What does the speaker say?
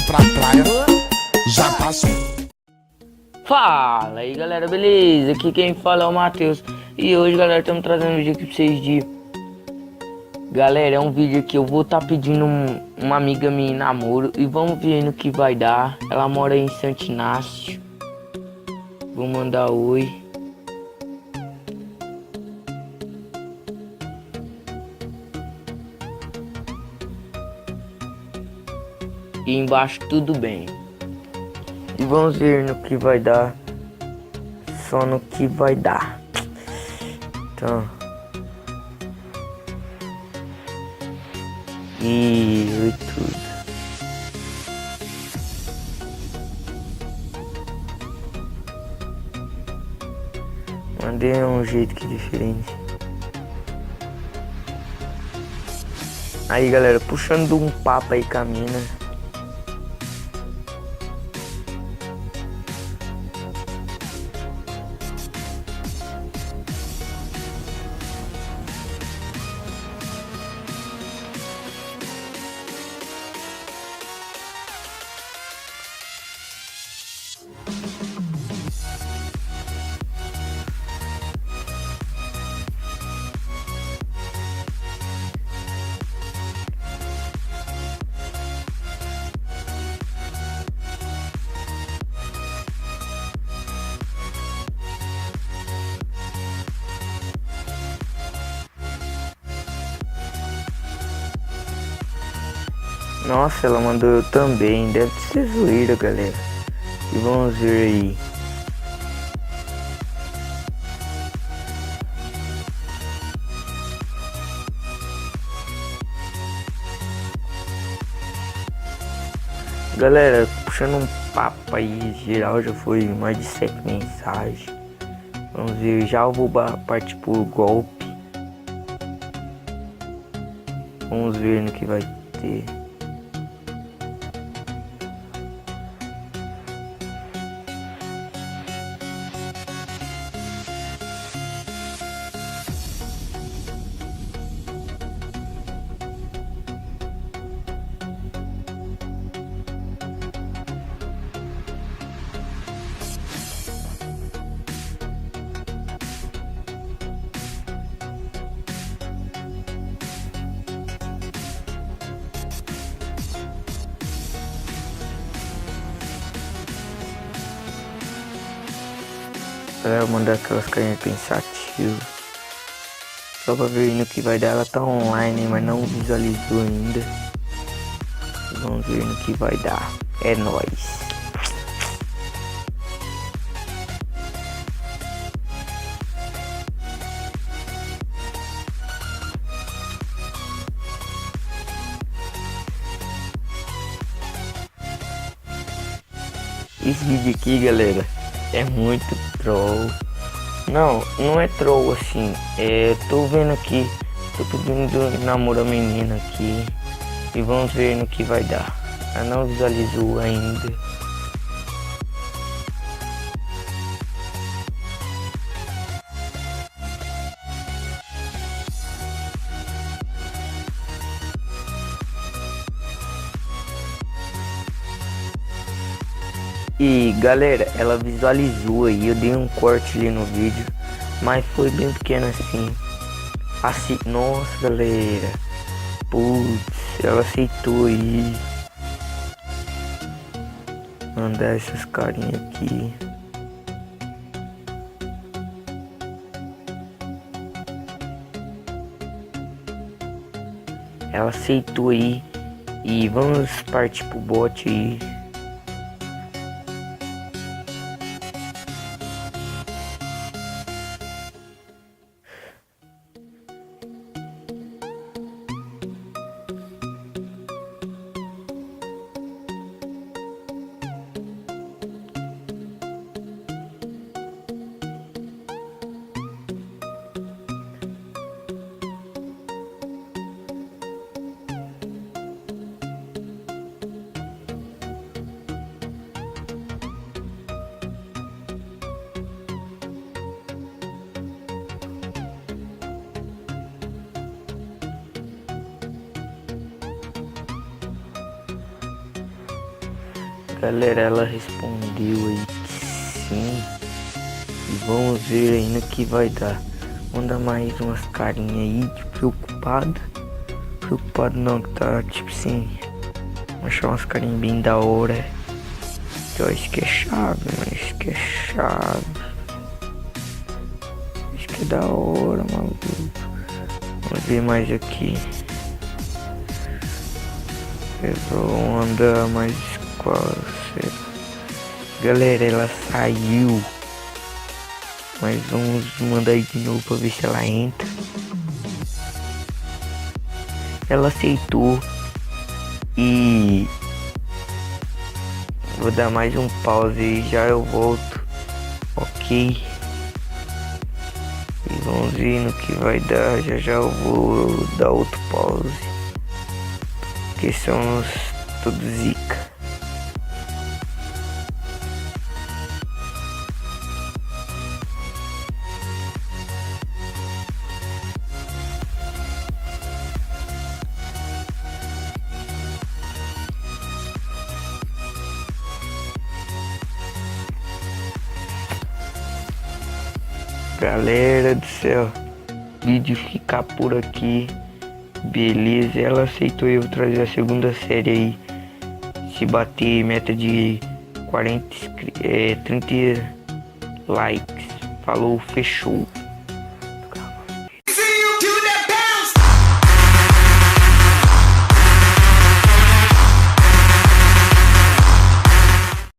pra praia, já passou. Fala aí galera, beleza? Aqui quem fala é o Matheus. E hoje galera, estamos trazendo um vídeo aqui pra vocês de... Galera, é um vídeo que eu vou estar pedindo uma amiga minha em namoro. E vamos ver no que vai dar. Ela mora em Santo Inácio. Vou mandar oi. E embaixo tudo bem. E vamos ver no que vai dar. Só no que vai dar. Então. E tudo. Mandei um jeito que diferente. Aí galera, puxando um papo aí com a mina. Nossa, ela mandou eu também. Deve ser zoeira, galera. E vamos ver aí. Galera, puxando um papo aí geral, já foi mais de 7 mensagens. Vamos ver, já eu vou partir por golpe. Vamos ver no que vai ter. Ela mandar aquelas carinhas pensativas. Só pra ver no que vai dar. Ela tá online, mas não visualizou ainda. Vamos ver no que vai dar. É nóis. Esse vídeo aqui, galera, é muito troll. Não é troll assim. Tô vendo aqui. Tô pedindo namoro a menina aqui. E vamos ver no que vai dar. Ela não visualizou ainda. E galera, ela visualizou aí, eu dei um corte ali no vídeo, mas foi bem pequeno assim, nossa galera, putz, ela aceitou aí, mandar essas carinhas aqui. Ela aceitou aí, e vamos partir pro bot aí. Galera, ela respondeu aí que sim. E vamos ver aí no que vai dar. Manda mais umas carinhas aí de preocupado. Preocupado não, que tá tipo assim. Vou achar umas carinhas bem da hora. Então isso que é chave, mano. Isso que é chave. Isso que é da hora, maluco. Vamos ver mais aqui. Eu vou andar mais quase. Galera, ela saiu. Mas vamos mandar aí de novo pra ver se ela entra. Ela aceitou. E vou dar mais um pause e já eu volto. Ok. E vamos ver no que vai dar. Já já eu vou dar outro pause. Que são todos zica. Galera do céu, vídeo ficar por aqui. Beleza, ela aceitou eu trazer a segunda série aí. Se bater meta de 30 likes. Falou, fechou.